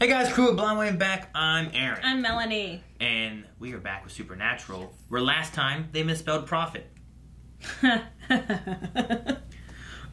Hey guys, Crew of Blind Way back. I'm Aaron. I'm Melanie. And we are back with Supernatural, where last time they misspelled prophet. No,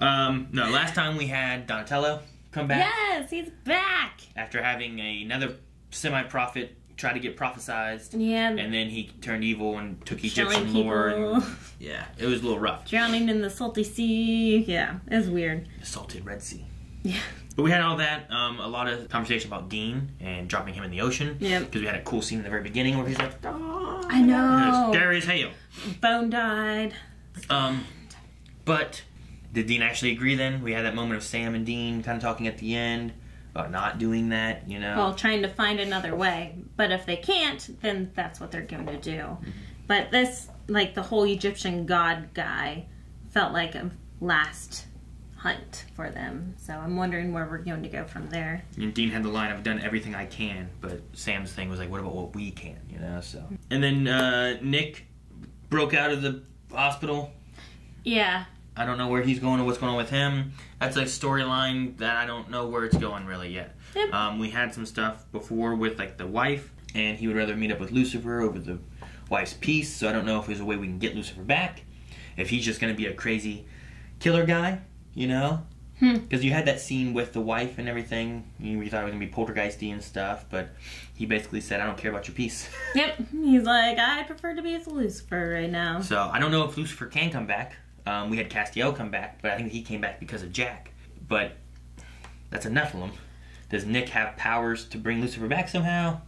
last time we had Donatello come back. Yes, he's back! After having another semi-prophet try to get prophesized. Yeah. And then he turned evil and took Egyptian Killing lore. people. And, yeah, it was a little rough. Drowning in the salty sea. Yeah, it was weird. The salted Red Sea. Yeah. But we had all that, a lot of conversation about Dean and dropping him in the ocean. Yeah. Because we had a cool scene in the very beginning where he's like, oh, I know. scary as hell. Bone died. But did Dean actually agree then? We had that moment of Sam and Dean kind of talking at the end about not doing that, you know? Well, trying to find another way. But if they can't, then that's what they're going to do. Mm-hmm. But this, like, the whole Egyptian god guy felt like a last hunt for them. So I'm wondering where we're going to go from there. And Dean had the line, I've done everything I can, but Sam's thing was like, what about what we can, you know? So. And then Nick broke out of the hospital. Yeah. I don't know where he's going or what's going on with him. That's a storyline that I don't know where it's going really yet. Yep. We had some stuff before with like the wife, and he would rather meet up with Lucifer over the wife's peace, so I don't know if there's a way we can get Lucifer back. If he's just going to be a crazy killer guy, you know? Because you had that scene with the wife and everything. You thought it was going to be poltergeisty and stuff, but he basically said, I don't care about your peace. Yep. He's like, I prefer to be with Lucifer right now. So I don't know if Lucifer can come back. We had Castiel come back, but I think he came back because of Jack. But that's a Nephilim. Does Nick have powers to bring Lucifer back somehow?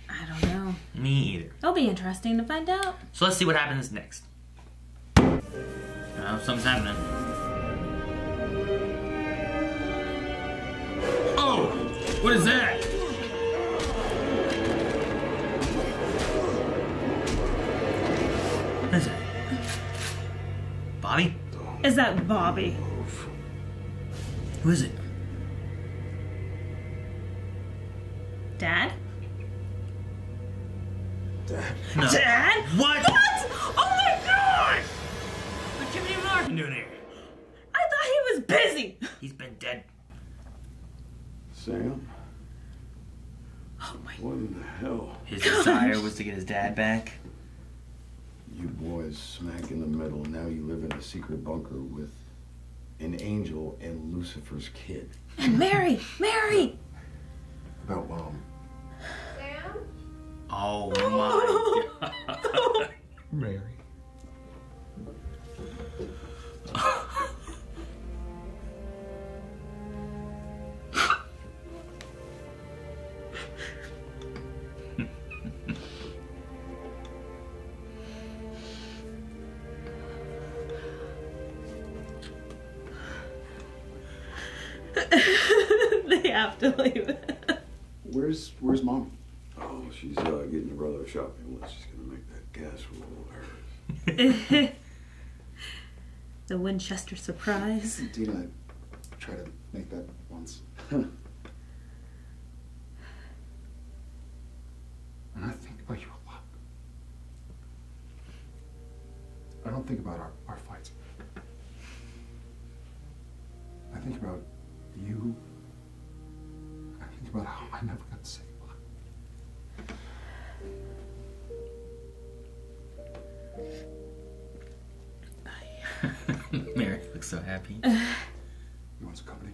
I don't know. Me either. It'll be interesting to find out. So let's see what happens next. Something's happening. Oh! What is that? What is that? Bobby? Is that Bobby? Who is it? Dad? Dad? No. Dad? What? What? Oh my god! What's Jimmy Martin doing here? I thought he was busy. He's been dead. Sam? Oh my. What in the hell? His desire was to get his dad back. You boys smack in the middle. Now you live in a secret bunker with an angel and Lucifer's kid. And Mary! Mary! About Mom. Sam? Oh my god. Mary. They have to leave. Where's Mom? Oh, she's getting your brother shopping. Well, she's gonna make that gas roll hers. The Winchester surprise. Dina tried to make that once. And I think about you a lot. I don't think about our fights. I think about you. I think about how I never got to say goodbye. Mary looks so happy. You want some company?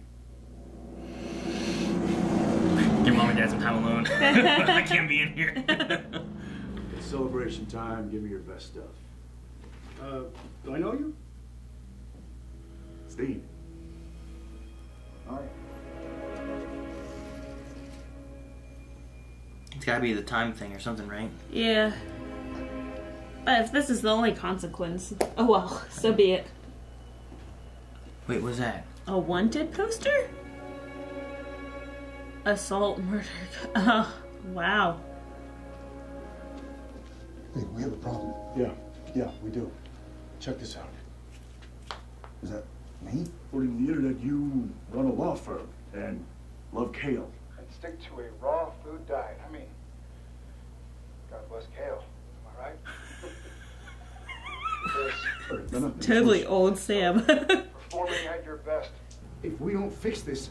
Give Mom and Dad some time alone. I can't be in here. It's celebration time. Give me your best stuff. Do I know you? Steve. All right. It's gotta be the time thing or something, right? Yeah. But if this is the only consequence, oh well, so be it. Wait, what's that? A wanted poster? Assault, murder. Oh, wow. Hey, we have a problem. Yeah, we do. Check this out. Is that me? According to the internet, you run a law firm and love kale. I'd stick to a raw food diet. I mean, God bless kale. Am I right? Totally old Sam. Performing at your best. If we don't fix this,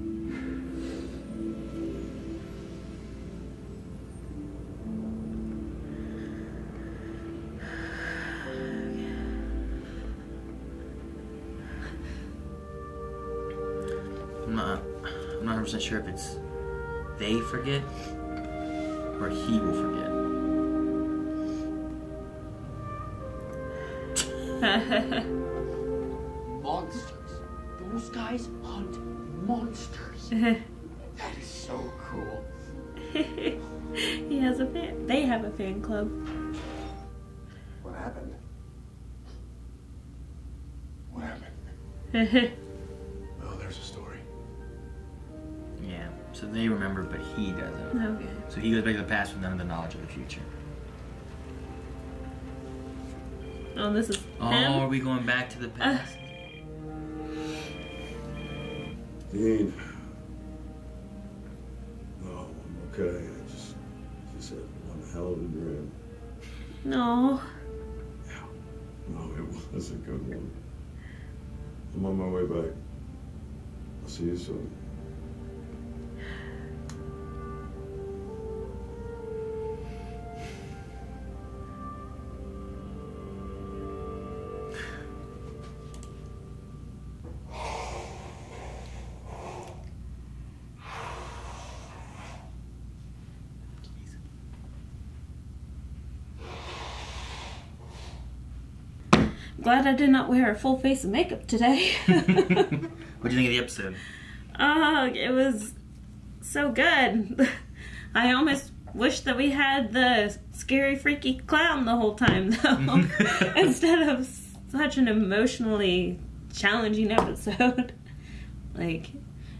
100% sure if it's they forget or he will forget. Monsters. Those guys hunt monsters. That is so cool. He has a fan. They have a fan club. What happened? What happened? Oh, there's a story. Yeah, so they remember, but he doesn't. Okay. So he goes back to the past with none of the knowledge of the future. Oh, this is Oh, him? are we going back to the past? Dean. No, I'm okay. I just had one hell of a dream. No. No, it was a good one. I'm on my way back. I'll see you soon. Glad I did not wear a full face of makeup today. What do you think of the episode? It was so good. I almost wish that we had the scary, freaky clown the whole time, though, instead of such an emotionally challenging episode. Like,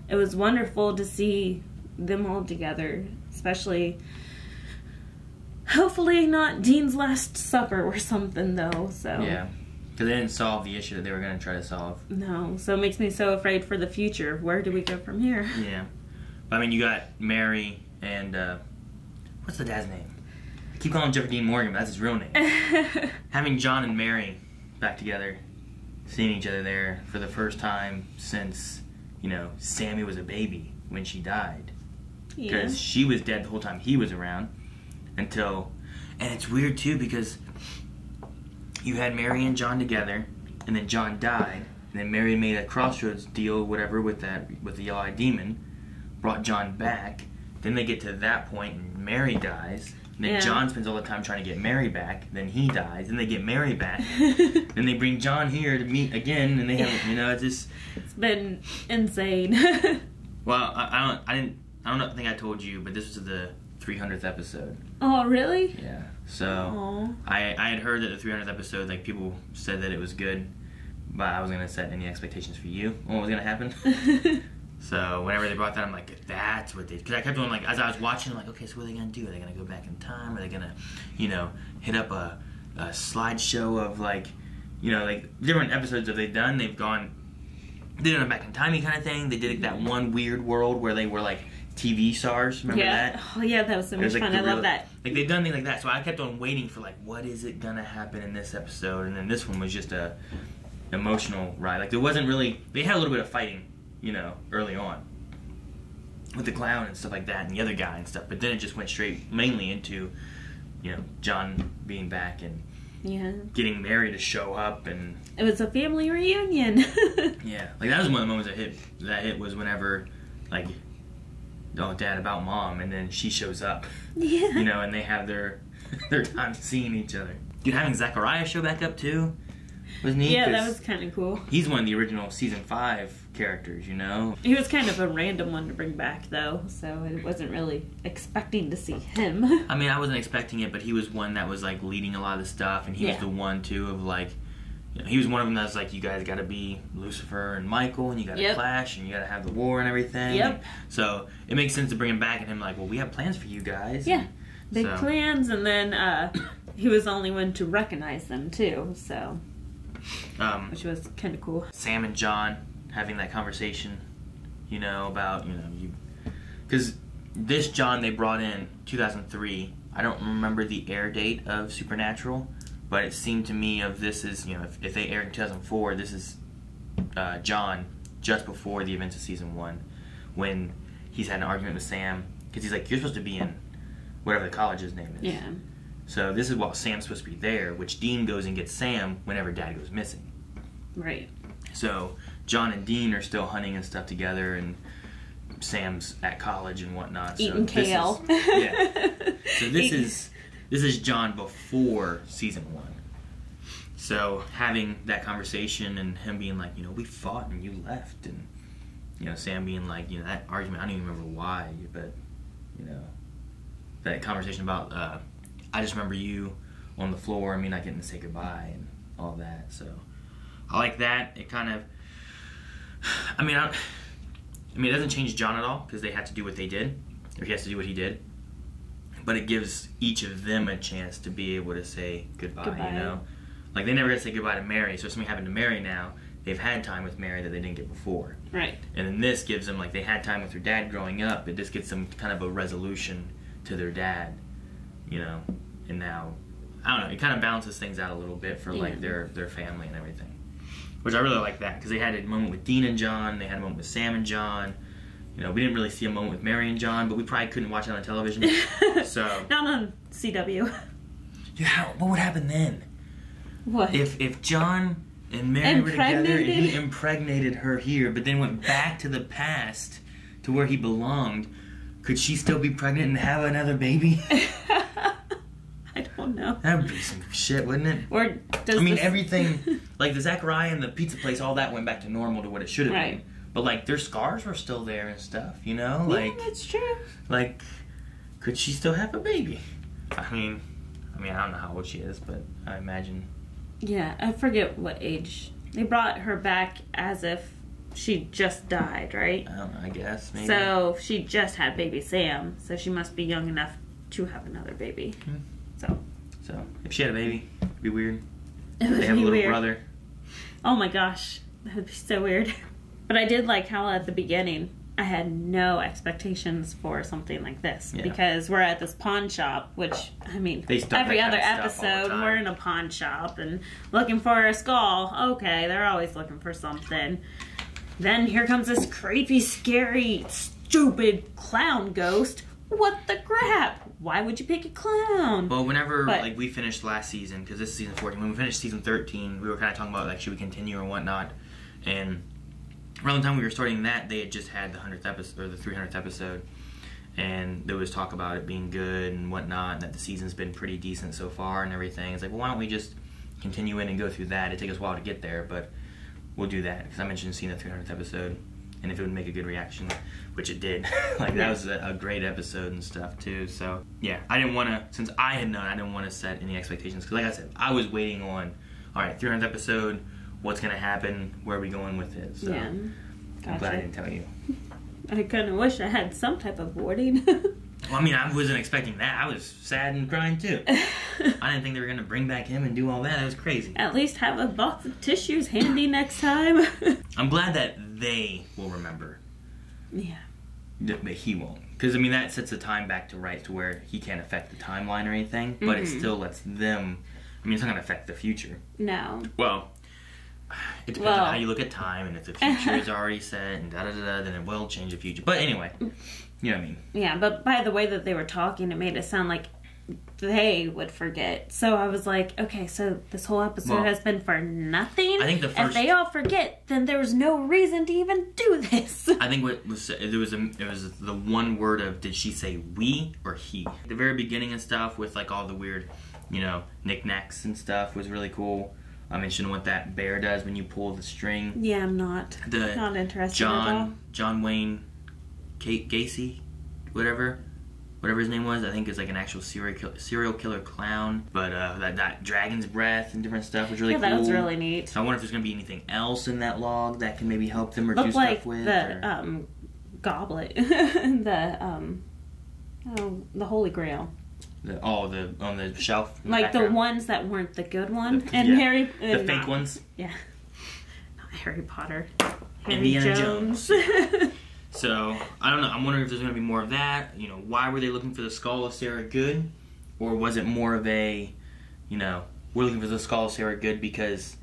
it was wonderful to see them all together, especially, hopefully not Dean's Last Supper or something, though, so. Yeah. Because they didn't solve the issue that they were going to try to solve. No, so it makes me so afraid for the future. Where do we go from here? Yeah. But, I mean, you got Mary and, what's the dad's name? I keep calling him Jeffrey Dean Morgan, but that's his real name. Having John and Mary back together, seeing each other there for the first time since, you know, Sammy was a baby when she died. Because she was dead the whole time he was around until... And it's weird, too, because... You had Mary and John together, and then John died, and then Mary made a crossroads deal, whatever, with the yellow-eyed demon, brought John back. Then they get to that point, and Mary dies. And then John spends all the time trying to get Mary back. Then he dies. Then they get Mary back. Then they bring John here to meet again, and they have, you know, it's just... It's been insane. Well, I don't think I told you, but this was the 300th episode. Oh, really? Yeah. So, Aww. I had heard that the 300th episode, like, people said that it was good, but I wasn't going to set any expectations for you on what was going to happen. So, whenever they brought that, I'm like, that's what they... Because I kept going, like, as I was watching, I'm like, okay, so what are they going to do? Are they going to go back in time? Are they going to, you know, hit up a slideshow of, like, you know, like, different episodes that they've done? They've gone... They did a back in timey kind of thing. They did that one weird world where they were, like, TV stars. Remember that? Oh, yeah, that was so much fun. I love that. Like, they've done things like that. So I kept on waiting for, like, what is it going to happen in this episode? And then this one was just a emotional ride. Like, there wasn't really... They had a little bit of fighting, you know, early on. With the clown and stuff like that and the other guy and stuff. But then it just went straight mainly into, you know, John being back and getting Mary to show up. And it was a family reunion. Yeah. Like, that was one of the moments that hit was whenever, like... Oh, Dad, about Mom, and then she shows up. Yeah. You know, and they have their time seeing each other. Dude, having Zachariah show back up, too, was neat. Yeah, that was kind of cool. He's one of the original Season 5 characters, you know? He was kind of a random one to bring back, though, so I wasn't really expecting to see him. I mean, I wasn't expecting it, but he was one that was, like, leading a lot of the stuff, and he was the one, too, of, like... You know, he was one of them that was like, you guys got to be Lucifer and Michael, and you got to clash, and you got to have the war and everything. Yep. And so it makes sense to bring him back, and him like, well, we have plans for you guys. Yeah, big plans, and then he was the only one to recognize them too, so which was kind of cool. Sam and John having that conversation, you know, about because this John they brought in 2003. I don't remember the air date of Supernatural. But it seemed to me of this is, you know, if they aired in 2004, this is John just before the events of Season 1 when he's had an argument with Sam. Because he's like, you're supposed to be in whatever the college's name is. Yeah. So this is while Sam's supposed to be there, which Dean goes and gets Sam whenever Dad goes missing. Right. So John and Dean are still hunting and stuff together. And Sam's at college and whatnot. Eating kale. So this is John before season 1. So having that conversation and him being like, we fought and you left, and Sam being like, that argument, I don't even remember why, but that conversation about I just remember you on the floor and me not getting to say goodbye and all that. So I like that. It kind of, it doesn't change John at all because they had to do what they did, or he has to do what he did. But it gives each of them a chance to be able to say goodbye. Like they never got to say goodbye to Mary, so if something happened to Mary now, they've had time with Mary that they didn't get before. Right. And then this gives them, like they had time with their dad growing up, but this gets them kind of a resolution to their dad, and now, I don't know, it kind of balances things out a little bit for like their family and everything. Which I really like that, because they had a moment with Dean and John, they had a moment with Sam and John. We didn't really see a moment with Mary and John, but we probably couldn't watch it on television. So not on CW. Yeah, what would happen then? What? If John and Mary were together and he impregnated her here, but then went back to the past to where he belonged, could she still be pregnant and have another baby? I don't know. That would be some shit, wouldn't it? Or does everything, like the Zachariah and the pizza place, all that went back to normal to what it should have been. But like their scars were still there and stuff, Like, yeah, that's true. Like, could she still have a baby? I don't know how old she is, but I imagine. Yeah, I forget what age. They brought her back as if she just died, right? I don't know, I guess, maybe. So she just had baby Sam, so she must be young enough to have another baby. So if she had a baby, it'd be weird. It would they have be a little weird. brother. Oh my gosh, that would be so weird. But I did like how at the beginning I had no expectations for something like this, because we're at this pawn shop, which every other episode we're in a pawn shop and looking for a skull. Okay, they're always looking for something. Then here comes this creepy, scary, stupid clown ghost. What the crap? Why would you pick a clown? Well, whenever we finished last season, because this is season 14, when we finished season 13, we were kind of talking about like should we continue or whatnot, and around the time we were starting that, they had just had the 100th episode or the 300th episode, and there was talk about it being good and whatnot, and that the season's been pretty decent so far and everything. It's like, well, why don't we just continue in and go through that? It'd take us a while to get there, but we'll do that because I mentioned seeing the 300th episode, and if it would make a good reaction, which it did. That was a great episode and stuff too. So yeah, I didn't want to, since I had known, I didn't want to set any expectations because like I said, I was waiting on, all right, 300th episode, what's going to happen, where are we going with it? So yeah. I'm glad I didn't tell you. I kind of wish I had some type of warning. Well, I wasn't expecting that. I was sad and crying too. I didn't think they were going to bring back him and do all that. It was crazy. At least have a box of tissues handy next time. I'm glad that they will remember. Yeah. But he won't. Because, that sets the time back to where he can't affect the timeline or anything, but it still lets them... it's not going to affect the future. No. Well, it depends on how you look at time, and if the future is already set and da-da-da-da, then it will change the future. But anyway, you know what I mean. Yeah, but by the way that they were talking, it made it sound like they would forget. So I was like, okay, so this whole episode has been for nothing? I think if they all forget, then there was no reason to even do this. I think what was it was the one word of, did she say we or he? The very beginning and stuff with like all the weird, knickknacks and stuff was really cool. I mentioned what that bear does when you pull the string. Yeah, I'm not interested at all. John Wayne Gacy, whatever his name was, I think is like an actual serial killer clown. But that dragon's breath and different stuff was really cool. Yeah, that was really neat. So I wonder if there's going to be anything else in that log that can maybe help them or do stuff with. The goblet, the Holy Grail. On the shelf. Like the ones that weren't the good one. Harry... the fake ones. Yeah. Not Harry Potter. Indiana Jones. So, I don't know. I'm wondering if there's going to be more of that. Why were they looking for the skull of Sarah Good? Or was it more of a, we're looking for the skull of Sarah Good because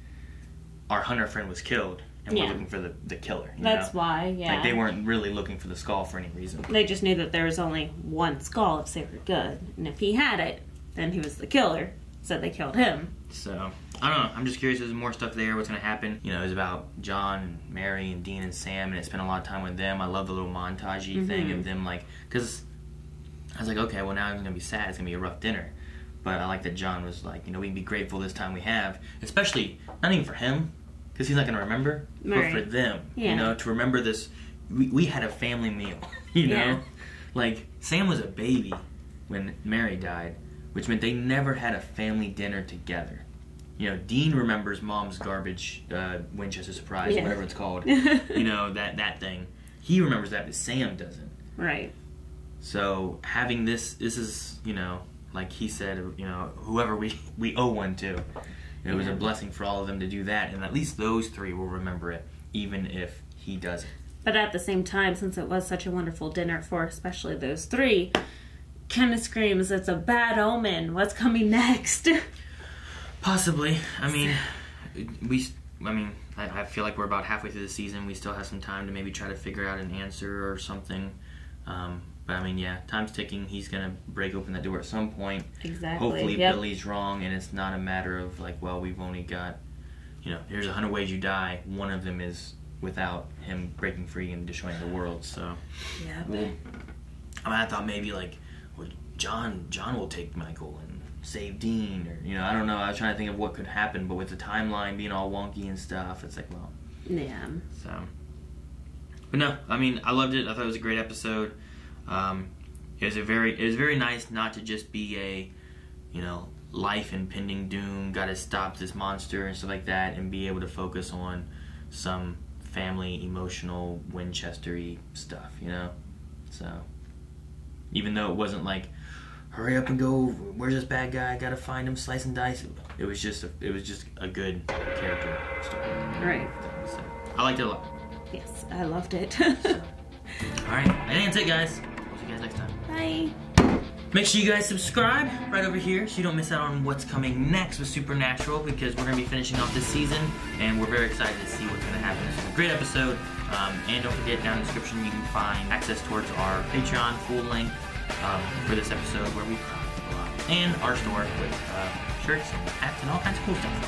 our hunter friend was killed. And we're looking for the killer. That's why, yeah. Like, they weren't really looking for the skull for any reason. They just knew that there was only one skull of Sarah Good. And if he had it, then he was the killer. said they killed him. So, I don't know. I'm just curious if there's more stuff there, what's going to happen. You know, it's about John and Mary and Dean and Sam, and I spent a lot of time with them. I love the little montage-y thing of them, like, because I was like, okay, well, now it's going to be sad. It's going to be a rough dinner. But I like that John was like, you know, we can be grateful this time we have, especially, not even for him, because he's not going to remember, right. but for them, yeah. you know, to remember this. We had a family meal, you know? Yeah. Like, Sam was a baby when Mary died, which meant they never had a family dinner together. You know, Dean remembers Mom's garbage Winchester surprise, yeah. whatever it's called. You know, that thing. He remembers that, but Sam doesn't. Right. So having this is, you know, like he said, you know, whoever we owe one to. It was a blessing for all of them to do that, and at least those three will remember it, even if he doesn't. But at the same time, since it was such a wonderful dinner for especially those three, kind of screams it's a bad omen. What's coming next? Possibly. I mean, I feel like we're about halfway through the season. We still have some time to maybe try to figure out an answer or something. But I mean, yeah, time's ticking. He's gonna break open that door at some point. Exactly. Hopefully, Billy's wrong, and it's not a matter of like, well, we've only got, you know, here's 100 ways you die. One of them is without him breaking free and destroying the world. So, yeah. Well, I mean, I thought maybe like, well, John will take Michael and save Dean, or you know, I don't know. I was trying to think of what could happen, but with the timeline being all wonky and stuff, it's like, well, yeah. So, but no, I mean, I loved it. I thought it was a great episode. It was very nice not to just be a, you know, life impending doom, gotta stop this monster and stuff like that, and be able to focus on some family, emotional, Winchester-y stuff, you know? So, even though it wasn't like, hurry up and go, where's this bad guy, gotta find him, slice and dice, it was just a good character story. Right. So, I liked it a lot. Yes, I loved it. So, alright, and that's it, guys. We'll see you guys next time. Bye. Make sure you guys subscribe right over here so you don't miss out on what's coming next with Supernatural, because we're going to be finishing off this season and we're very excited to see what's going to happen. This is a great episode, and don't forget, down in the description you can find access towards our Patreon full length for this episode where we talk a lot, and our store with shirts and hats and all kinds of cool stuff.